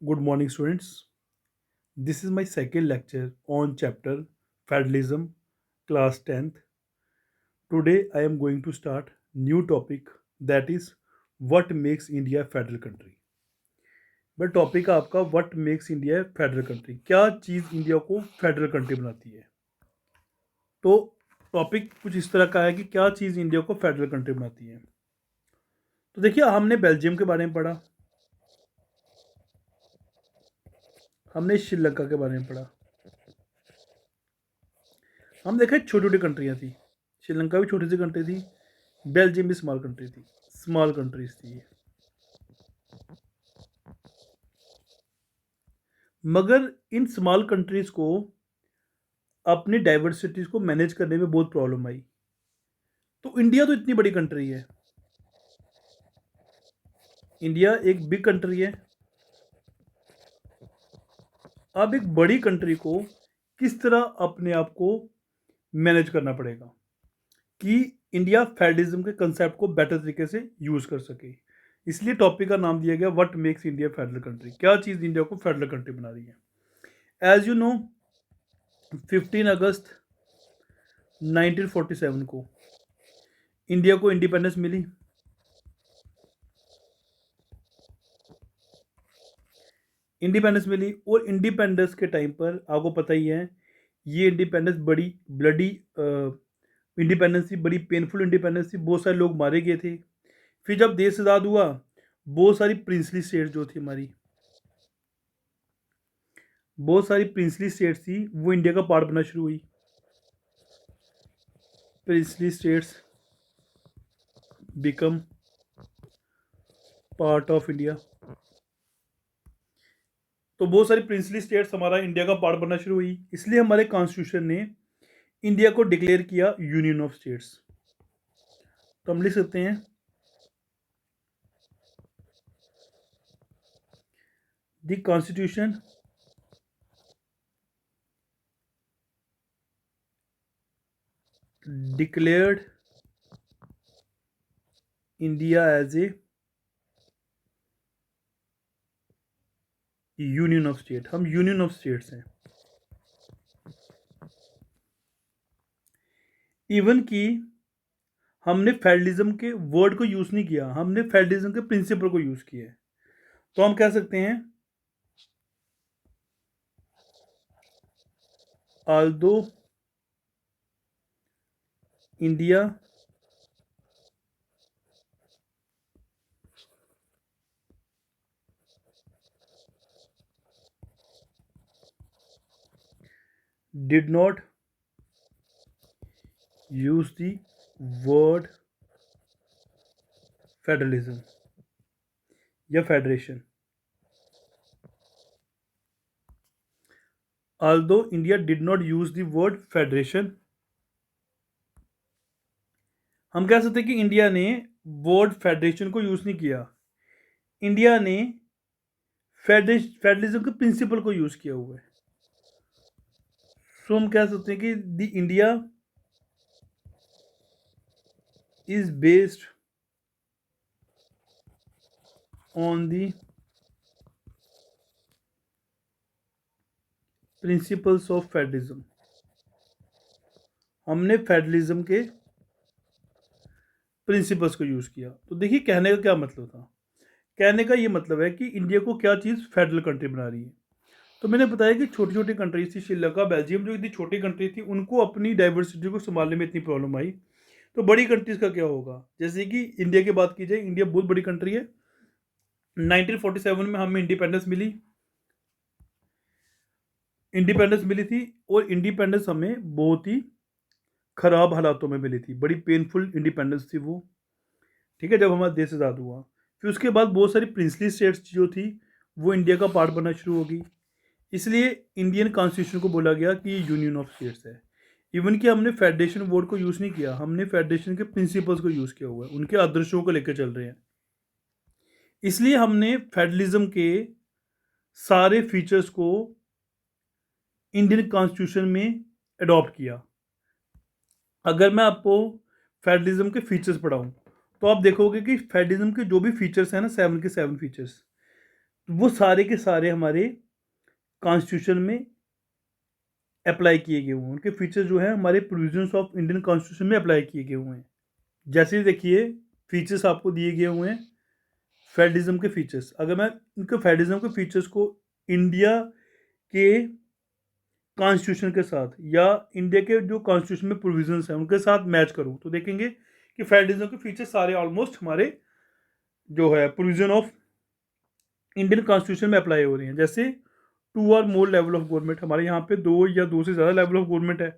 Good morning, students. This is my second lecture on chapter Federalism, class 10th. Today, I am going to start new topic that is what makes India a federal country. वह topic है आपका what makes India federal country, क्या चीज़ India को federal country बनाती है। तो topic कुछ इस तरह का है कि क्या चीज़ इंडिया को फेडरल कंट्री बनाती है। तो देखिए, हमने बेल्जियम के बारे में पढ़ा, हमने श्रीलंका के बारे में पढ़ा, हम देखा छोटी छोटी कंट्रियाँ थी। श्रीलंका भी छोटी सी कंट्री थी, बेल्जियम भी स्मॉल कंट्री थी, स्मॉल कंट्रीज थी ये। मगर इन स्मॉल कंट्रीज को अपनी डाइवर्सिटीज को मैनेज करने में बहुत प्रॉब्लम आई। तो इंडिया तो इतनी बड़ी कंट्री है, इंडिया एक बिग कंट्री है। अब एक बड़ी कंट्री को किस तरह अपने आप को मैनेज करना पड़ेगा कि इंडिया फेडरलिज्म के कंसेप्ट को बेटर तरीके से यूज कर सके। इसलिए टॉपिक का नाम दिया गया what makes India federal country, क्या चीज़ इंडिया को फेडरल कंट्री बना रही है। एज यू नो, 15 अगस्त 1947 को इंडिया को इंडिपेंडेंस मिली। और इंडिपेंडेंस के टाइम पर आपको पता ही है, ये इंडिपेंडेंस बड़ी ब्लडी इंडिपेंडेंस थी, बड़ी पेनफुल इंडिपेंडेंस थी। बहुत सारे लोग मारे गए थे। फिर जब देश आज़ाद हुआ, बहुत सारी प्रिंसली स्टेट जो थी हमारी, बहुत सारी प्रिंसली स्टेट्स थी, वो इंडिया का पार्ट बनना शुरू हुई। Princely states become part of India. तो बहुत सारी प्रिंसली स्टेट्स हमारा इंडिया का पार्ट बनना शुरू हुई। इसलिए हमारे कॉन्स्टिट्यूशन ने इंडिया को डिक्लेयर किया यूनियन ऑफ स्टेट्स। तो हम लिख सकते हैं the constitution declared India as a union of state. हम यूनियन ऑफ स्टेट्स हैं। इवन कि हमने फेडरलिज्म के वर्ड को यूज नहीं किया, हमने फेडरलिज्म के प्रिंसिपल को यूज किया है। तो हम कह सकते हैं although India did not use the word federalism या federation, although India did not use the word federation, हम कह सकते हैं कि इंडिया ने वर्ड फेडरेशन को यूज नहीं किया, इंडिया ने फेडरलिज्म के प्रिंसिपल को यूज किया हुआ है। सो हम कह सकते हैं कि the India is based on the principles of federalism. हमने फेडरलिज्म के प्रिंसिपल्स को यूज किया। तो देखिए, कहने का क्या मतलब था। कहने का ये मतलब है कि इंडिया को क्या चीज़ फेडरल कंट्री बना रही है। तो मैंने बताया कि छोटी छोटी कंट्रीज थी, श्रीलंका, बेल्जियम, जो इतनी छोटी कंट्री थी, उनको अपनी डाइवर्सिटी को संभालने में इतनी प्रॉब्लम आई। तो बड़ी कंट्रीज का क्या होगा। जैसे कि इंडिया की बात की जाए, इंडिया बहुत बड़ी कंट्री है। 1947 में हमें इंडिपेंडेंस मिली थी, और इंडिपेंडेंस हमें बहुत ही ख़राब हालातों में मिली थी, बड़ी पेनफुल इंडिपेंडेंस थी वो। ठीक है, जब हमारा देश आज़ाद हुआ, फिर उसके बाद बहुत सारी प्रिंसली स्टेट्स जो थी वो इंडिया का पार्ट बनना शुरू हो गई। इसलिए इंडियन कॉन्स्टिट्यूशन को बोला गया कि ये यूनियन ऑफ स्टेट्स है। इवन कि हमने फेडरेशन वर्ड को यूज़ नहीं किया, हमने फेडरेशन के प्रिंसिपल्स को यूज़ किया हुआ है, उनके आदर्शों को लेकर चल रहे हैं। इसलिए हमने फेडरलिज्म के सारे फीचर्स को इंडियन कॉन्स्टिट्यूशन में अडॉप्ट किया। अगर मैं आपको फेडरलिज्म के फीचर्स पढ़ाऊँ, तो आप देखोगे कि फेडरलिज्म के जो भी फीचर्स हैं ना, 7 के 7 फीचर्स, वो सारे के सारे हमारे कॉन्स्टिट्यूशन में अप्लाई किए गए हुए हैं, उनके फीचर्स जो है हमारे प्रोविजंस ऑफ इंडियन कॉन्स्टिट्यूशन में अप्लाई किए गए हुए हैं। जैसे देखिए फीचर्स आपको दिए गए हुए हैं फेडरलिज्म के फीचर्स। अगर मैं इनके फेडरलिज्म के फीचर्स को इंडिया के कॉन्स्टिट्यूशन के साथ या इंडिया के जो कॉन्स्टिट्यूशन में प्रोविजंस हैं उनके साथ मैच करूं तो देखेंगे कि फेडरलिज्म के फीचर्स सारे ऑलमोस्ट हमारे जो है प्रोविजन ऑफ इंडियन कॉन्स्टिट्यूशन में अप्लाई हो रही हैं। जैसे 2 और मोर लेवल ऑफ गवर्नमेंट, हमारे यहाँ पे 2 या 2 से ज़्यादा लेवल ऑफ गवर्नमेंट है।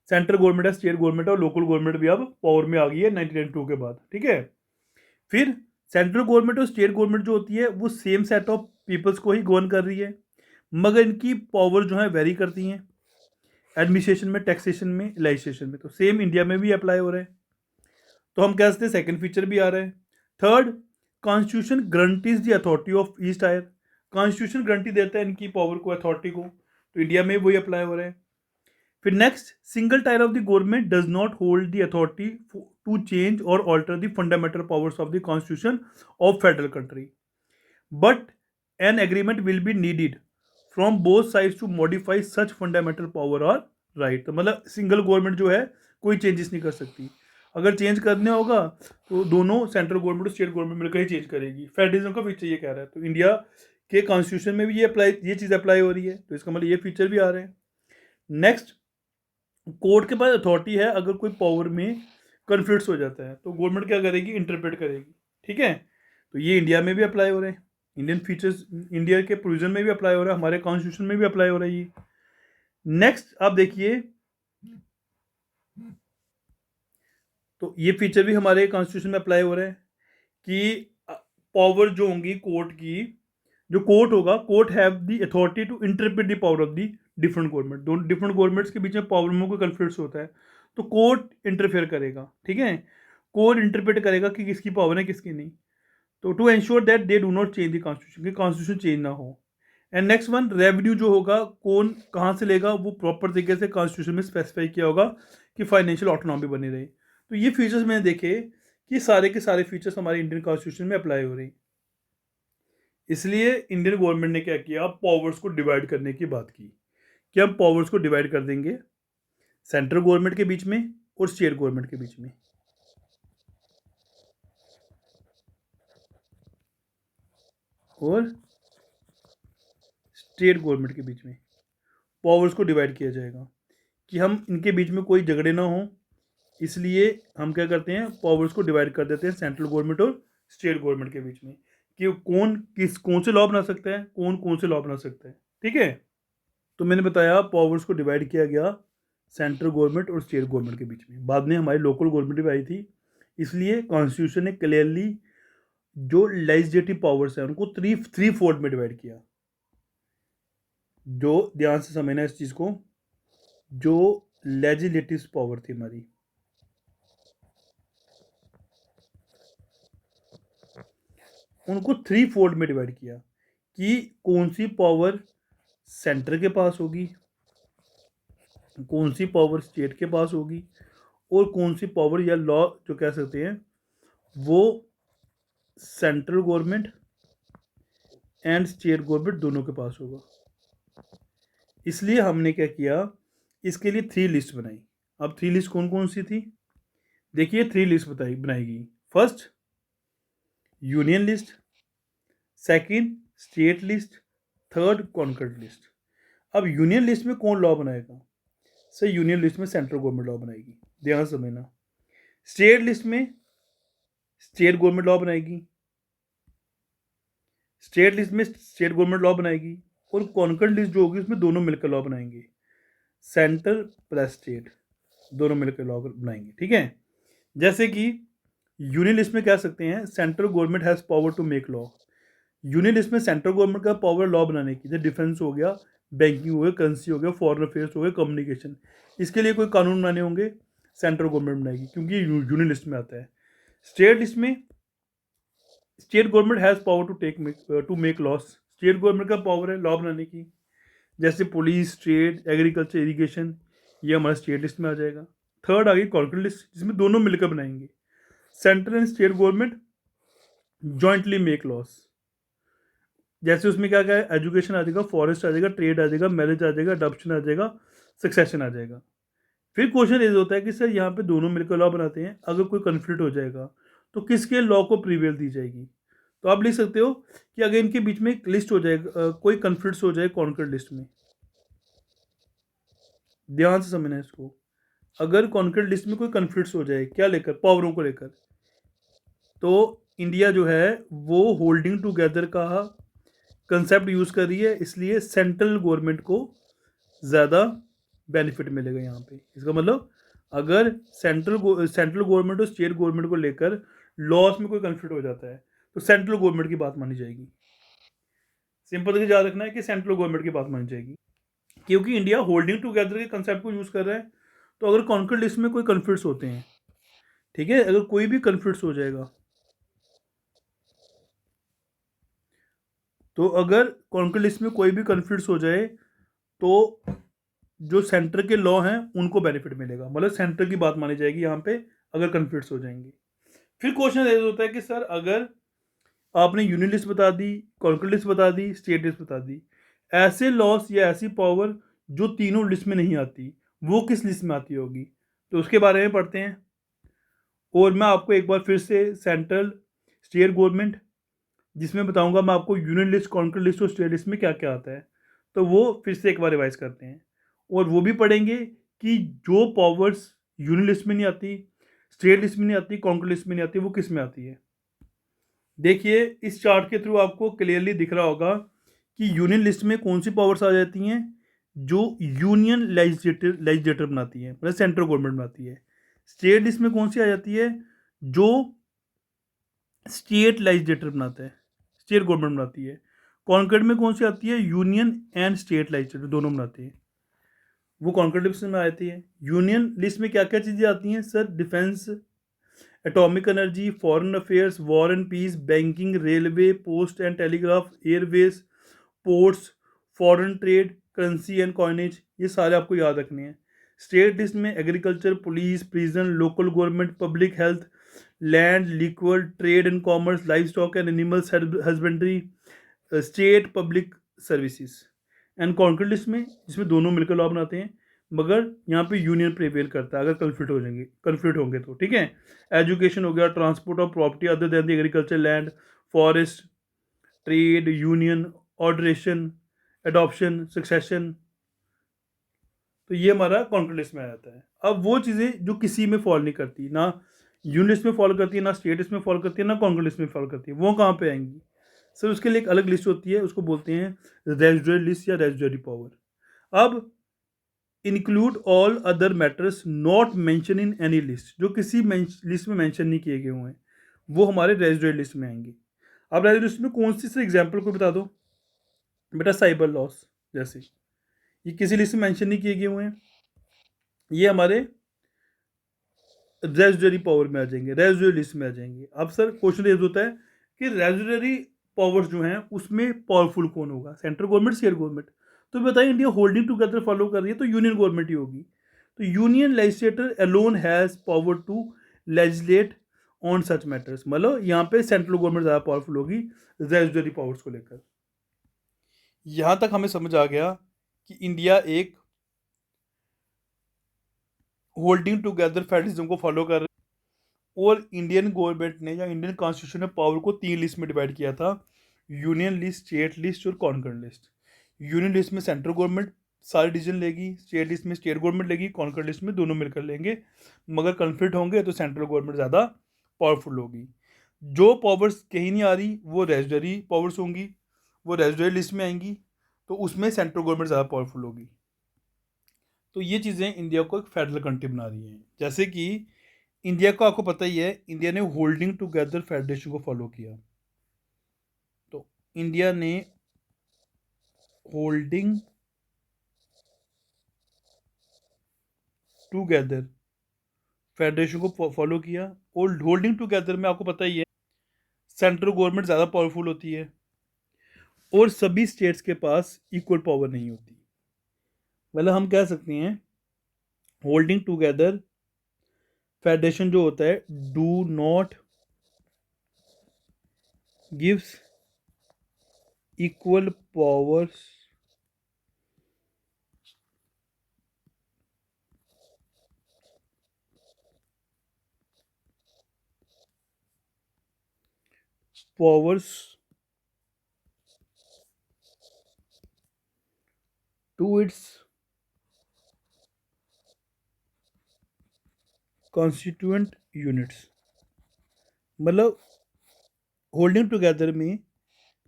सेंट्रल गवर्नमेंट है, स्टेट गवर्नमेंट है और लोकल गवर्नमेंट भी अब पावर में आ गई है 1992 के बाद। ठीक है, फिर सेंट्रल गवर्नमेंट और स्टेट गवर्नमेंट जो होती है वो सेम सेट ऑफ पीपल्स को ही गवर्न कर रही है, मगर इनकी पावर जो है वेरी करती हैं एडमिनिस्ट्रेशन में, टैक्सेशन में, लेजिस्लेशन में। तो सेम इंडिया में भी अप्लाई हो रहा है। तो हम कह सकते हैं सेकेंड फीचर भी आ रहा है। Third, constitution guarantees the authority of east tyre. Constitution guarantee देता है इनकी पावर को, अथॉरिटी को, तो इंडिया में वही अप्लाई हो रहा है। फिर next, single tier of the government does not hold the authority to change और alter the fundamental powers of the constitution of federal country, but an agreement will be needed from both sides to modify such fundamental power और right. तो मतलब single government जो है कोई changes नहीं कर सकती, अगर चेंज करने होगा तो दोनों सेंट्रल गवर्नमेंट और स्टेट गवर्नमेंट मिलकर ही चेंज करेगी। फेडरलिज्म का फीचर ये कह रहा है, तो इंडिया के कॉन्स्टिट्यूशन में भी ये चीज़ अप्लाई हो रही है, तो इसका मतलब ये फीचर भी आ रहे हैं। नेक्स्ट, कोर्ट के पास अथॉरिटी है, अगर कोई पावर में कन्फ्लिक्ट हो जाता है तो गवर्नमेंट क्या करेगी, इंटरप्रेट करेगी। ठीक है, तो ये इंडिया में भी अप्लाई हो रहे हैं, इंडियन फीचर्स इंडिया के प्रोविजन में भी अप्लाई हो रहा है, हमारे कॉन्स्टिट्यूशन में भी अप्लाई हो रही है। नेक्स्ट आप देखिए, तो ये फीचर भी हमारे कॉन्स्टिट्यूशन में अप्लाई हो रहा है कि पावर जो होंगी कोर्ट की, जो कोर्ट होगा, court have the authority to interpret the power of the different government. दोनों डिफरेंट गवर्नमेंट्स के बीच में पावर में कोई कन्फ्लिक्ट होता है तो कोर्ट इंटरफेयर करेगा। ठीक है, कोर्ट इंटरप्रेट करेगा कि किसकी पावर है किसकी नहीं, तो to ensure that they do not change the constitution, कि कॉन्स्टिट्यूशन चेंज ना हो। एंड नेक्स्ट वन, रेवेन्यू जो होगा कौन कहाँ से लेगा वो प्रॉपर तरीके से कॉन्स्टिट्यूशन में स्पेसिफाई किया होगा कि फाइनेंशियल ऑटोनॉमी बनी रहे। तो ये फीचर्स मैंने देखे कि सारे के सारे फीचर्स हमारे इंडियन कॉन्स्टिट्यूशन में अप्लाई हो रही, इसलिए इंडियन गवर्नमेंट ने क्या किया, पावर्स को डिवाइड करने की बात की कि हम पावर्स को डिवाइड कर देंगे सेंट्रल गवर्नमेंट के बीच में और स्टेट गवर्नमेंट के बीच में। और स्टेट गवर्नमेंट के बीच में पावर्स को डिवाइड किया जाएगा कि हम इनके बीच में कोई झगड़े ना हो, इसलिए हम क्या करते हैं, पावर्स को डिवाइड कर देते हैं सेंट्रल गवर्नमेंट और स्टेट गवर्नमेंट के बीच में कि कौन से लॉ बना सकता है, कौन से लॉ बना सकता है। ठीक है, तो मैंने बताया पावर्स को डिवाइड किया गया सेंट्रल गवर्नमेंट और स्टेट गवर्नमेंट के बीच में। बाद में हमारी लोकल गवर्नमेंट भी आई थी, इसलिए कॉन्स्टिट्यूशन ने क्लियरली जो लेजिस्लेटिव पावर्स हैं उनको थ्री फोल्ड में डिवाइड किया। जो ध्यान से समझना इस चीज़ को, जो लेजिस्लेटिव पावर थी हमारी, उनको थ्री फोल्ड में डिवाइड किया कि कौन सी पावर सेंटर के पास होगी, कौन सी पावर स्टेट के पास होगी, और कौन सी पावर या लॉ जो कह सकते हैं वो central government and state government दोनों के पास होगा। इसलिए हमने क्या किया, इसके लिए 3 लिस्ट बनाई। अब 3 लिस्ट कौन कौन सी थी, देखिए 3 लिस्ट बनाई गई। First union list, second state list, third concurrent list. अब यूनियन लिस्ट में कौन लॉ बनाएगा, सर यूनियन लिस्ट में सेंट्रल गवर्नमेंट लॉ बनाएगी, ध्यान समझना। स्टेट लिस्ट में स्टेट गवर्नमेंट लॉ बनाएगी, स्टेट लिस्ट में स्टेट गवर्नमेंट लॉ बनाएगी, और कॉन्कर्ड लिस्ट जो होगी उसमें दोनों मिलकर लॉ बनाएंगे, सेंट्रल प्लस स्टेट दोनों मिलकर लॉ बनाएंगे। ठीक है, जैसे कि यूनियन लिस्ट में कह सकते हैं central government has power to make law. Union list में सेंट्रल गवर्नमेंट का पावर लॉ बनाने की, जैसे डिफेंस हो गया, बैंकिंग हो गया, करेंसी हो गया, फॉरेन अफेयर्स हो गया, कम्युनिकेशन, इसके लिए कोई कानून बनाने होंगे सेंट्रल गवर्नमेंट बनाएगी क्योंकि ये यूनियन लिस्ट में आता है। स्टेट लिस्ट में state government has power to make laws, state government का पावर है लॉ बनाने की, जैसे पुलिस, ट्रेड, एग्रीकल्चर, इरीगेशन, ये हमारा स्टेट लिस्ट में आ जाएगा। थर्ड आ गई कॉन्कर्ड लिस्ट, जिसमें दोनों मिलकर बनाएंगे, central and state government jointly make loss. जैसे उसमें क्या क्या है, एजुकेशन आ जाएगा, फॉरेस्ट आ जाएगा, ट्रेड आ जाएगा, मैरिज आ जाएगा, अडॉप्शन आ जाएगा, सक्सेशन आ जाएगा। फिर क्वेश्चन ये होता है कि सर यहाँ पे दोनों मिलकर लॉ बनाते हैं, अगर कोई कन्फ्लिक्ट हो जाएगा तो किसके लॉ को प्रीवेल दी जाएगी। तो आप लिख सकते हो कि अगर इनके बीच में एक लिस्ट हो जाएगा, कोई कन्फ्लिक्ट हो जाए कॉन्कर्ड लिस्ट में, ध्यान से समझना है इसको। अगर कॉन्कर्ड लिस्ट में कोई कन्फ्लिक्ट हो जाए, क्या लेकर, पावरों को लेकर, तो इंडिया जो है वो होल्डिंग टुगेदर का कंसेप्ट यूज़ कर रही है, इसलिए सेंट्रल गवर्नमेंट को ज़्यादा बेनिफिट मिलेगा यहाँ पे। इसका मतलब अगर सेंट्रल गवर्नमेंट और स्टेट गवर्नमेंट को लेकर लॉस में कोई कन्फ्लिक्ट हो जाता है तो सेंट्रल गवर्नमेंट की बात मानी जाएगी। सिंपल तरीके याद रखना है कि सेंट्रल गवर्नमेंट की बात मानी जाएगी, क्योंकि इंडिया होल्डिंग टुगेदर के कंसेप्ट को यूज़ कर रहा है। तो अगर कॉन्कर्ड लिस्ट में कोई कन्फ्लिक्ट्स होते हैं, ठीक है, अगर कोई भी कन्फ्लिक्ट्स हो जाएगा, तो अगर कॉन्कर्ड लिस्ट में कोई भी कन्फ्लिक्ट्स हो जाए तो जो सेंटर के लॉ हैं उनको बेनिफिट मिलेगा, मतलब सेंटर की बात मानी जाएगी यहाँ पे अगर कन्फ्लिक्ट्स हो जाएंगे। फिर क्वेश्चन ये होता है कि सर अगर आपने यूनियन लिस्ट बता दी, कॉन्कर्ड लिस्ट बता दी, स्टेट लिस्ट बता दी, ऐसे लॉस या ऐसी पावर जो तीनों लिस्ट में नहीं आती, वो किस लिस्ट में आती होगी, तो उसके बारे में पढ़ते हैं। और मैं आपको एक बार फिर से सेंट्रल, स्टेट गवर्नमेंट, जिसमें बताऊंगा मैं आपको यूनियन लिस्ट, कॉन्कर्ड लिस्ट और स्टेट लिस्ट में क्या क्या आता है, तो वो फिर से एक बार रिवाइज करते हैं। और वो भी पढ़ेंगे कि जो पावर्स यूनियन लिस्ट में नहीं आती, स्टेट लिस्ट में नहीं आती, कॉन्कर्ड लिस्ट में नहीं आती, वो किस में आती है। देखिए इस चार्ट के थ्रू आपको क्लियरली दिख रहा होगा कि यूनियन लिस्ट में कौन सी पावर्स आ जाती हैं जो यूनियन लेजिस्लेटर बनाती है, मतलब सेंट्रल गवर्नमेंट बनाती है। स्टेट लिस्ट में कौन सी आ जाती है, जो स्टेट लेजिस्लेटर बनाता है, स्टेट गवर्नमेंट बनाती है। कॉन्कर्ड में कौन सी आती है, यूनियन एंड स्टेट लेजिस्लेटर दोनों बनाते हैं, वो कॉन्कर्ड लिस्ट में आती है। यूनियन लिस्ट में क्या क्या चीज़ें आती हैं sir, defence, atomic energy, foreign affairs, war and peace, banking, railway, post and telegraph, airways, ports, foreign trade, currency and coinage, ये सारे आपको याद रखने हैं। स्टेट लिस्ट में agriculture, police, prison, local government, public health, land, liquor, trade and commerce, life stock and animals husbandry, state public services. And concurrent list में, जिसमें दोनों मिलकर लॉ बनाते हैं, मगर यहाँ पे यूनियन प्रिवेल करता है अगर कन्फ्लिक्ट होंगे तो, ठीक है। एजुकेशन हो गया, transport of property other than the agriculture land, forest, trade, union, ऑर्डरेशन, एडॉप्शन, सक्सेशन, तो ये हमारा कॉन्कर्ड लिस्ट में आ जाता है। अब वो चीज़ें जो किसी में फॉलो नहीं करती, ना यूनियन लिस्ट में फॉलो करती है, ना स्टेट लिस्ट में फॉलो करती है, ना कॉन्कर्ड लिस्ट में फॉलो करती है, वो कहाँ पे आएंगी सर, उसके लिए एक अलग लिस्ट होती है, उसको बोलते हैं रेजिडुअल लिस्ट या रेजिडुअरी पावर। अब include all other matters not mention in any list, जो किसी लिस्ट में मेंशन नहीं किए गए हुए हैं, वो हमारे रेजिडुअल लिस्ट में आएंगे। अब रेजिडुअल लिस्ट में कौन सी एग्जाम्पल को बता दो बेटा, साइबर लॉस जैसे, ये किसी लिस्ट में मेंशन नहीं किए गए हुए हैं, ये हमारे रेजिडुअरी पावर में आ जाएंगे, रेजिडुअल लिस्ट में आ जाएंगे। अब सर क्वेश्चन ये होता है कि रेजिडुअरी पावर्स जो हैं उसमें पावरफुल कौन होगा, सेंट्रल गवर्नमेंट, स्टेट गवर्नमेंट। तो बताइए इंडिया होल्डिंग टुगेदर फॉलो कर रही है तो यूनियन गवर्नमेंट ही होगी। तो union legislator alone has power to legislate on such matters, मतलब यहाँ पे सेंट्रल गवर्नमेंट ज़्यादा पावरफुल होगी रेजिडुअरी पावर्स को लेकर। यहाँ तक हमें समझ आ गया कि इंडिया एक होल्डिंग टुगेदर फेडरलिज्म को फॉलो कर रहा है, और इंडियन गवर्नमेंट ने या इंडियन कॉन्स्टिट्यूशन ने पावर को 3 लिस्ट में डिवाइड किया था, यूनियन लिस्ट, स्टेट लिस्ट और कॉन्कर्ड लिस्ट। यूनियन लिस्ट में सेंट्रल गवर्नमेंट सारे डिसीजन लेगी, स्टेट लिस्ट में स्टेट गवर्नमेंट लेगी, कॉन्कर्ड लिस्ट में दोनों मिलकर लेंगे, मगर कन्फ्लिक्ट होंगे तो सेंट्रल गवर्नमेंट ज़्यादा पावरफुल होगी। जो पावर्स कहीं नहीं आ रही वो रेजिडुअरी पावर्स होंगी, वो रेजिडुअरी लिस्ट में आएंगी, तो उसमें सेंट्रल गवर्नमेंट ज़्यादा पावरफुल होगी। तो ये चीज़ें इंडिया को एक फेडरल कंट्री बना रही हैं। जैसे कि इंडिया को आपको पता ही है, इंडिया ने होल्डिंग टुगेदर फेडरेशन को फॉलो किया, तो इंडिया ने होल्डिंग टुगेदर फेडरेशन को फॉलो किया। और होल्डिंग टुगेदर में आपको पता ही है सेंट्रल गवर्नमेंट ज़्यादा पावरफुल होती है और सभी स्टेट्स के पास इक्वल पावर नहीं होती। मतलब हम कह सकते हैं होल्डिंग टुगेदर फेडरेशन जो होता है do not gives equal powers powers to its constituent units. मतलब होल्डिंग टुगेदर में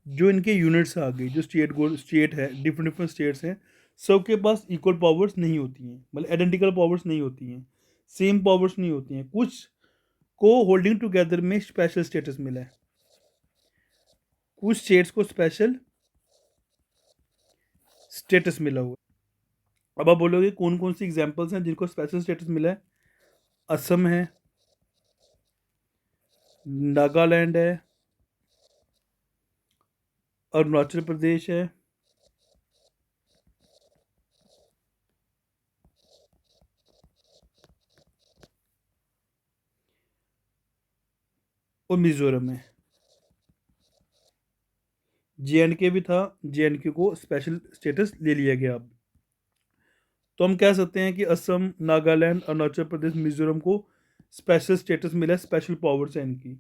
जो इनके यूनिट्स आ गए, जो स्टेट है, डिफरेंट डिफरेंट स्टेट्स हैं, सबके पास इक्वल पावर्स नहीं होती हैं, मतलब आइडेंटिकल पावर्स नहीं होती हैं, सेम पावर्स नहीं होती हैं। कुछ को होल्डिंग टुगेदर में स्पेशल स्टेटस मिला है, कुछ स्टेट्स को स्पेशल स्टेटस मिला हुआ है। अब आप बोलोगे कौन कौन सी एग्जांपल्स हैं जिनको स्पेशल स्टेटस मिला है? असम है, नागालैंड है, अरुणाचल प्रदेश है, और मिजोरम है। जे भी था, जे को स्पेशल स्टेटस ले लिया गया अब। तो हम कह सकते हैं कि असम, नागालैंड, अरुणाचल प्रदेश, मिजोरम को स्पेशल स्टेटस मिला है, स्पेशल पावर्स है इनकी,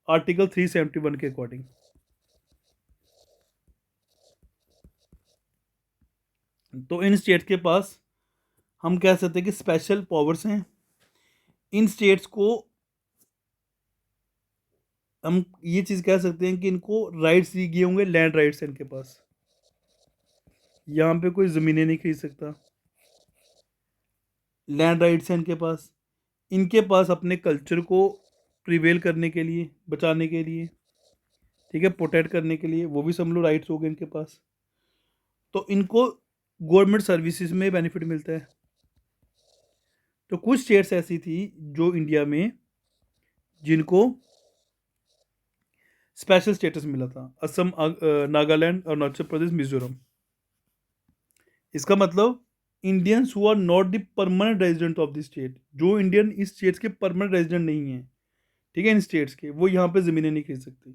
आर्टिकल 371 के अकॉर्डिंग। तो इन स्टेट्स के पास हम कह सकते हैं कि स्पेशल पावर्स हैं। इन स्टेट्स को हम ये चीज़ कह सकते हैं कि इनको राइट्स दिए गए होंगे, लैंड राइट्स हैं इनके पास। यहाँ पे कोई ज़मीनें नहीं खरीद सकता, लैंड राइट्स हैं इनके पास। इनके पास अपने कल्चर को प्रिवेल करने के लिए, बचाने के लिए, ठीक है, प्रोटेक्ट करने के लिए, वो भी समझ लो राइट्स हो गए इनके पास। तो इनको गवर्नमेंट सर्विसेज में बेनिफिट मिलता है। तो कुछ स्टेट्स ऐसी थी जो इंडिया में जिनको स्पेशल स्टेटस मिला था, असम, नागालैंड, अरुणाचल प्रदेश, मिजोरम। इसका मतलब Indians who are not the permanent resident of the state, जो इंडियन इस स्टेट्स के परमानेंट रेजिडेंट नहीं है, ठीक है, इन स्टेट्स के, वो यहाँ पे ज़मीनें नहीं खरीद सकते।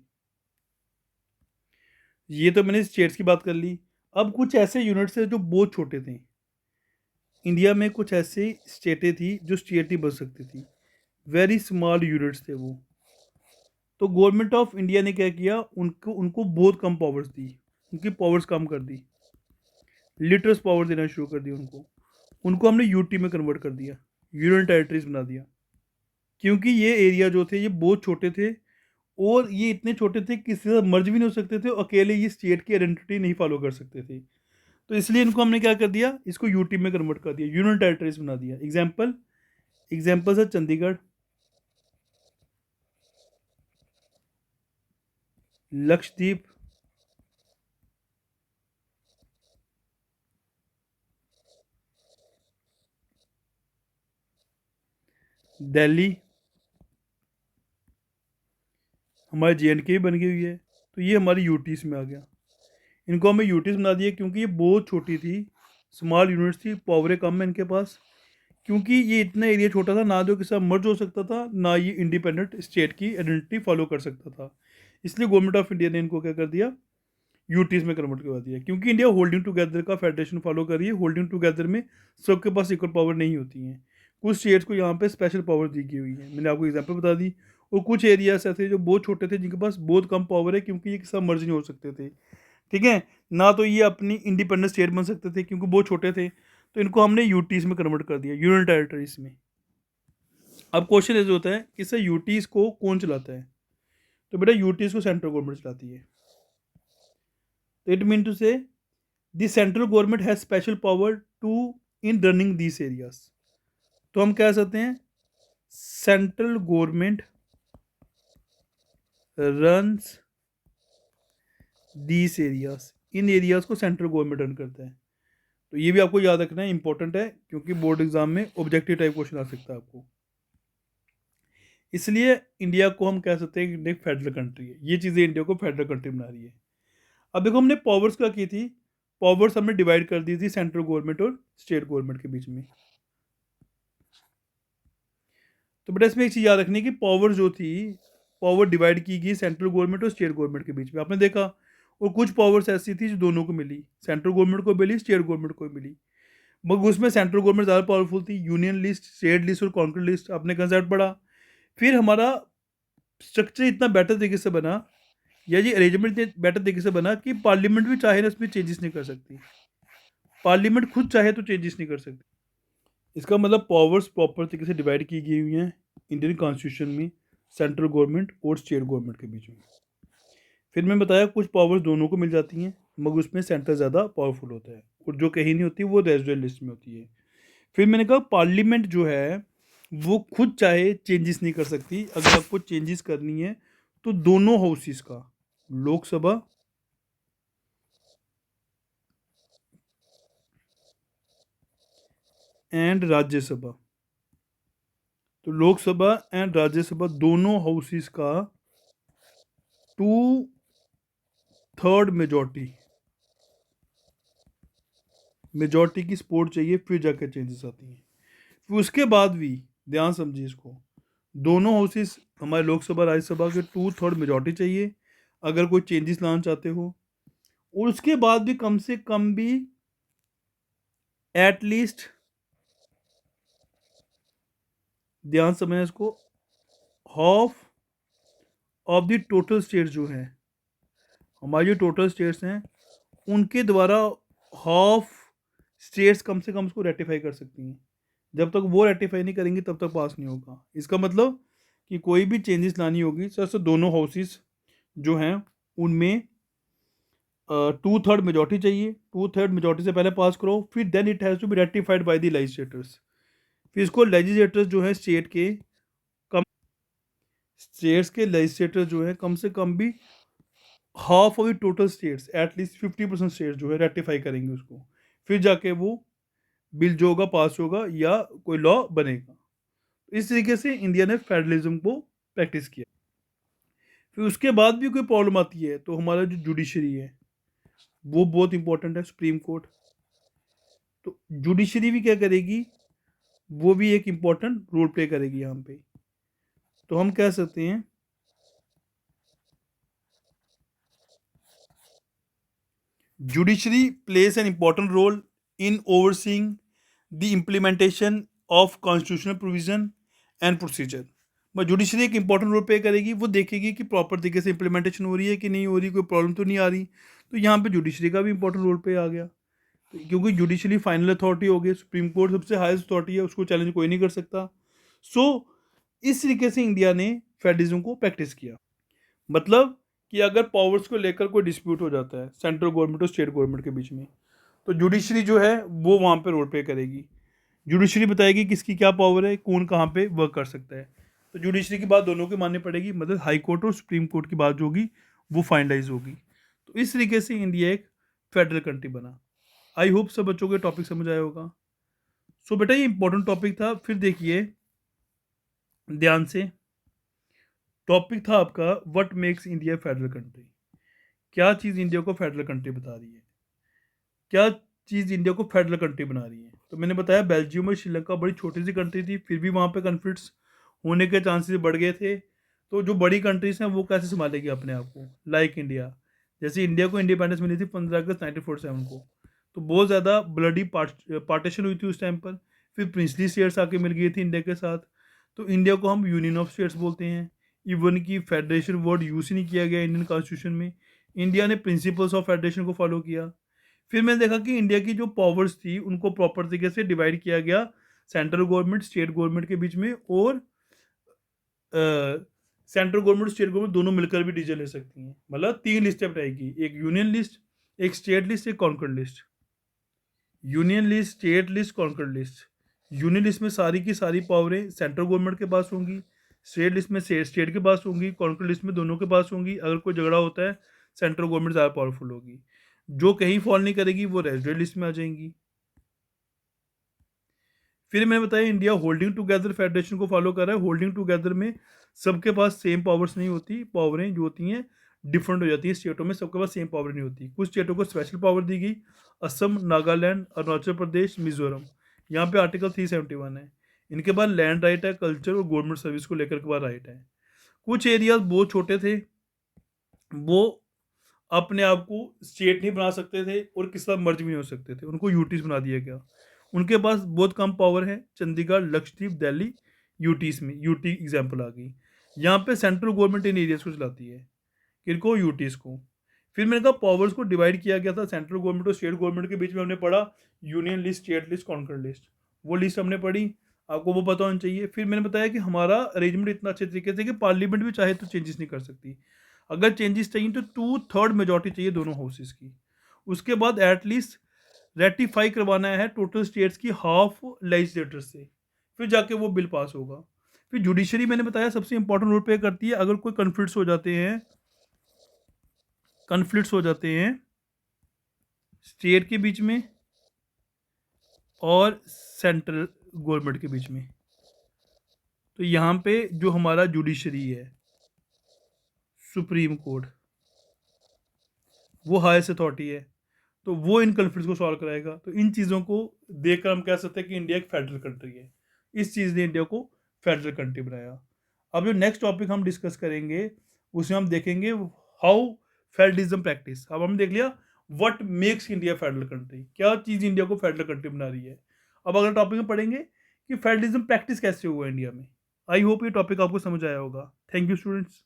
ये तो मैंने स्टेट्स की बात कर ली। अब कुछ ऐसे यूनिट्स हैं जो बहुत छोटे थे। इंडिया में कुछ ऐसी स्टेटें थी जो स्टेट ही बन सकती थी, वेरी स्मॉल यूनिट्स थे वो। तो गवर्नमेंट ऑफ इंडिया ने क्या किया, उनको उनको बहुत कम पावर्स दी, उनकी पावर्स कम कर दी, लिटरस पावर देना शुरू कर दी उनको। उनको हमने यूटी में कन्वर्ट कर दिया, यूनियन टेरिटरीज बना दिया। क्योंकि ये एरिया जो थे ये बहुत छोटे थे, और ये इतने छोटे थे किसी से मर्ज भी नहीं हो सकते थे, और अकेले ये स्टेट की आइडेंटिटी नहीं फॉलो कर सकते थे। तो इसलिए इनको हमने क्या कर दिया, इसको यूटी में कन्वर्ट कर दिया, यूनियन टेरिटरीज बना दिया। एग्जाम्पल है चंडीगढ़, लक्षद्वीप, दिल्ली, हमारे जे बन गई हुई है। तो ये हमारी यूटीज में आ गया। इनको हमें यूटीज बना दिया क्योंकि ये बहुत छोटी थी, स्मॉल यूनिट्स थी, पावरें कम है इनके पास। क्योंकि ये इतना एरिया छोटा था, ना तो किसी मर्ज हो सकता था, ना ये इंडिपेंडेंट स्टेट की आइडेंटिटी फॉलो कर सकता था। इसलिए गवर्नमेंट ऑफ इंडिया ने इनको क्या कर दिया, यूटीज में कन्वर्ट करवा दिया। क्योंकि इंडिया होल्डिंग टुगेदर का फेडरेशन फॉलो कर रही है, होल्डिंग टुगेदर में सबके पास इक्वल पावर नहीं होती हैं। कुछ स्टेट्स को यहाँ पे स्पेशल पावर दी गई हुई है, मैंने आपको एग्जांपल बता दी। और कुछ एरियाज ऐसे जो बहुत छोटे थे, जिनके पास बहुत कम पावर है, क्योंकि ये सब मर्ज नहीं हो सकते थे, ठीक है, ना तो ये अपनी इंडिपेंडेंट स्टेट बन सकते थे क्योंकि बहुत छोटे थे। तो इनको हमने यूटीज में कन्वर्ट कर दिया, यूनियन टेरिटरीज में। अब क्वेश्चन ऐसे होता है कि सर यूटीज को कौन चलाता है? तो बेटा यूटीज को सेंट्रल गवर्नमेंट चलाती है। तो it mean to say the central government has special power to in running this areas. तो हम कह सकते हैं central government runs these areas, इन एरियाज को सेंट्रल गवर्नमेंट रन करता है। तो ये भी आपको याद रखना है, इंपॉर्टेंट है, क्योंकि बोर्ड एग्जाम में ऑब्जेक्टिव टाइप क्वेश्चन आ सकता है आपको। इसलिए इंडिया को हम कह सकते हैं कि इंडिया एक फेडरल कंट्री है। ये चीज़ें इंडिया को फेडरल कंट्री बना रही है। अब देखो हमने पावर्स क्या की थी, पावर्स हमने डिवाइड कर दी थी सेंट्रल गवर्नमेंट और स्टेट गवर्नमेंट के बीच में। तो बेटा इसमें एक चीज़ याद रखनी है कि पावर जो थी, पावर डिवाइड की गई सेंट्रल गवर्नमेंट और स्टेट गवर्नमेंट के बीच में, आपने देखा। और कुछ पावर्स ऐसी थी जो दोनों को मिली, सेंट्रल गवर्नमेंट को मिली, स्टेट गवर्नमेंट को मिली। मगर उसमें सेंट्रल गवर्नमेंट ज़्यादा पावरफुल थी। यूनियन लिस्ट, स्टेट लिस्ट और कॉन्कर लिस्ट, आपने कंसेप्ट पढ़ा। फिर हमारा स्ट्रक्चर इतना बेटर तरीके से बना, या ये अरेंजमेंट इतने बेटर तरीके से बना कि पार्लियामेंट भी चाहे ना इसमें चेंजेस नहीं कर सकती। पार्लियामेंट खुद चाहे तो चेंजेस नहीं कर सकती। इसका मतलब पावर्स प्रॉपर तरीके से डिवाइड की गई हुई हैं इंडियन कॉन्स्टिट्यूशन में, सेंट्रल गवर्नमेंट और स्टेट गवर्नमेंट के बीच में। फिर मैं बताया कुछ पावर्स दोनों को मिल जाती हैं, मगर उसमें सेंटर ज़्यादा पावरफुल होता है, और जो कहीं नहीं होती वो रेजिडुअल लिस्ट में होती है। फिर मैंने कहा पार्लियामेंट जो है वो खुद चाहे चेंजेस नहीं कर सकती। अगर आपको चेंजेस करनी है तो दोनों हाउसेस का, लोकसभा एंड राज्यसभा, तो लोकसभा एंड राज्यसभा दोनों हाउसेस का 2/3 मेजॉरिटी की सपोर्ट चाहिए, फिर जाकर चेंजेस आती हैं। फिर उसके बाद भी ध्यान समझिए इसको, दोनों हाउसेस हमारे लोकसभा राज्यसभा के 2/3 मेजॉरिटी चाहिए अगर कोई चेंजेस लाना चाहते हो। और उसके बाद भी कम से कम भी एटलीस्ट, ध्यान समझना इसको, half of the total states जो हैं, हमारी जो टोटल स्टेट्स हैं उनके द्वारा हाफ स्टेट्स कम से कम उसको रेटिफाई कर सकती हैं। जब तक वो रेटिफाई नहीं करेंगी तब तक पास नहीं होगा। इसका मतलब कि कोई भी चेंजेस लानी होगी सर, से दोनों हाउसेस जो हैं उनमें 2/3 मेजॉरिटी चाहिए। 2/3 मेजॉरिटी से पहले पास करो, फिर then it has to be ratified by the legislators. फिर इसको लेजिस्लेटर्स जो है स्टेट के, कम स्टेट्स के लेजिस्लेटर जो है कम से कम भी half of the total states, at least 50% states जो है रेटिफाई करेंगे उसको, फिर जाके वो बिल जो होगा पास होगा या कोई लॉ बनेगा। इस तरीके से इंडिया ने फेडरलिज्म को प्रैक्टिस किया। फिर उसके बाद भी कोई प्रॉब्लम आती है तो हमारा जो जुडिशरी है वो बहुत इंपॉर्टेंट है, सुप्रीम कोर्ट। तो जुडिशरी भी क्या करेगी, वो भी एक इम्पॉर्टेंट रोल प्ले करेगी यहाँ पे। तो हम कह सकते हैं judiciary plays an important role in overseeing the implementation of constitutional provision and procedure. But judiciary एक इंपॉर्टेंट रोल प्ले करेगी, वो देखेगी कि प्रॉपर तरीके से इंप्लीमेंटेशन हो रही है कि नहीं हो रही, कोई प्रॉब्लम तो नहीं आ रही। तो यहाँ पे जुडिशरी का भी इंपॉर्टेंट रोल पे आ गया, तो क्योंकि जुडिशरी फाइनल अथॉरिटी हो गई, सुप्रीम कोर्ट सबसे हाईएस्ट अथॉरिटी है, उसको चैलेंज कोई नहीं कर सकता। सो इस तरीके से इंडिया ने फेडरलिज्म को प्रैक्टिस किया। मतलब कि अगर पावर्स को लेकर कोई डिस्प्यूट हो जाता है सेंट्रल गवर्नमेंट और स्टेट गवर्नमेंट के बीच में, तो जुडिशरी जो है वो वहाँ पे रोल प्ले करेगी। जुडिशरी बताएगी किसकी क्या पावर है, कौन कहाँ पे वर्क कर सकता है। तो जुडिशरी की बात दोनों की माननी पड़ेगी, मतलब हाई कोर्ट और सुप्रीम कोर्ट की बात जो होगी वो फाइनलाइज होगी। तो इस तरीके से इंडिया एक फेडरल कंट्री बना। आई होप सब बच्चों को टॉपिक समझ आया होगा। सो बेटा ये इंपॉर्टेंट टॉपिक था। फिर देखिए ध्यान से, टॉपिक था आपका what makes India federal country. क्या चीज़ इंडिया को फेडरल कंट्री बता रही है, क्या चीज़ इंडिया को फेडरल कंट्री बना रही है। तो मैंने बताया बेल्जियम और श्रीलंका बड़ी छोटी सी कंट्री थी, फिर भी वहाँ पे कन्फ्लिक्ट्स होने के चांसेस बढ़ गए थे। तो जो बड़ी कंट्रीज हैं वो कैसे संभालेगी अपने आप को, लाइक इंडिया। जैसे इंडिया को इंडिपेंडेंस मिली थी 15 अगस्त 1947 को, तो बहुत ज़्यादा ब्लडी पार्टीशन हुई थी उस टाइम पर। फिर प्रिंसली स्टेट्स आके मिल गई थी इंडिया के साथ, तो इंडिया को हम यूनियन ऑफ स्टेट्स बोलते हैं। इवन की फेडरेशन वर्ड यूज़ ही नहीं किया गया इंडियन कॉन्स्टिट्यूशन में। इंडिया ने प्रिंसिपल्स ऑफ फेडरेशन को फॉलो किया। फिर मैंने देखा कि इंडिया की जो पावर्स थी उनको प्रॉपर तरीके से डिवाइड किया गया सेंट्रल गवर्नमेंट स्टेट गवर्नमेंट के बीच में, और सेंट्रल गवर्नमेंट स्टेट गवर्नमेंट दोनों मिलकर भी डिसीजन ले सकती हैं। मतलब 3 लिस्टें बनाएगी, एक यूनियन लिस्ट, एक स्टेट लिस्ट, एक concurrent list. Union list, state list, concurrent list. Union list में सारी की सारी पावरें सेंट्रल गवर्नमेंट के पास होंगी, स्टेट लिस्ट में स्टेट के पास होंगी, कॉन्कर्ड लिस्ट में दोनों के पास होंगी। अगर कोई झगड़ा होता है सेंट्रल गवर्नमेंट ज़्यादा पावरफुल होगी, जो कहीं फॉल नहीं करेगी वो रेजिडेंट लिस्ट में आ जाएंगी। फिर मैंने बताया इंडिया होल्डिंग टुगेदर फेडरेशन को फॉलो कर रहा है। होल्डिंग टुगेदर में सबके पास सेम पावर्स नहीं होती, पावरें जो होती हैं डिफरेंट हो जाती हैं। स्टेटों में सबके पास सेम पावर नहीं होती, कुछ स्टेटों को स्पेशल पावर दी गई, असम, नागालैंड, अरुणाचल प्रदेश, मिजोरम। यहाँ पे आर्टिकल 371 है। इनके पास लैंड राइट है, कल्चर और गवर्नमेंट सर्विस को लेकर के बाद राइट है। कुछ एरियाज बहुत छोटे थे, वो अपने आप को स्टेट नहीं बना सकते थे और किसी साथ मर्ज भी नहीं हो सकते थे, उनको यूटीज बना दिया गया। उनके पास बहुत कम पावर है, चंडीगढ़, लक्षद्वीप, दिल्ली, यूटीज में यूटी एग्जाम्पल आ गई। यहाँ पे सेंट्रल गवर्नमेंट इन एरियाज को चलाती है, किनको, यूटीज को। फिर मैंने कहा पावर्स को डिवाइड किया गया था सेंट्रल गवर्नमेंट और स्टेट गवर्नमेंट के बीच में, हमने पढ़ा union list, state list, conquer list, वो लिस्ट हमने पढ़ी, आपको वो पता होना चाहिए। फिर मैंने बताया कि हमारा अरेंजमेंट इतना अच्छे तरीके से कि पार्लियामेंट भी चाहे तो चेंजेस नहीं कर सकती, अगर चेंजेस चाहिए तो 2/3 मेजोरिटी चाहिए दोनों हाउसेस की। उसके बाद एटलीस्ट रेटिफाई करवाना है टोटल स्टेट्स की हाफ लेजिस्लेटर से, फिर जाके वो बिल पास होगा। फिर जुडिशरी मैंने बताया सबसे इंपॉर्टेंट रोल प्ले करती है, अगर कोई कन्फ्लिक्ट्स हो जाते हैं स्टेट के बीच में और सेंट्रल गवर्नमेंट के बीच में, तो यहाँ पे जो हमारा जुडिशरी है, सुप्रीम कोर्ट, वो हाईएस्ट अथॉरिटी है, तो वो इन कन्फ्लिक्ट्स को सॉल्व कराएगा। तो इन चीज़ों को देखकर हम कह सकते हैं कि इंडिया एक फेडरल कंट्री है। इस चीज़ ने इंडिया को फेडरल कंट्री बनाया। अब जो नेक्स्ट टॉपिक हम डिस्कस करेंगे उसमें हम देखेंगे हाउ फेडरलिज्म प्रैक्टिस। अब हम देख लिया what makes India federal country, क्या चीज़ इंडिया को फेडरल कंट्री बना रही है। अब अगला टॉपिक में पढ़ेंगे कि फेडरलिज्म प्रैक्टिस कैसे हुआ इंडिया में। आई होप ये टॉपिक आपको समझ आया होगा। Thank you students.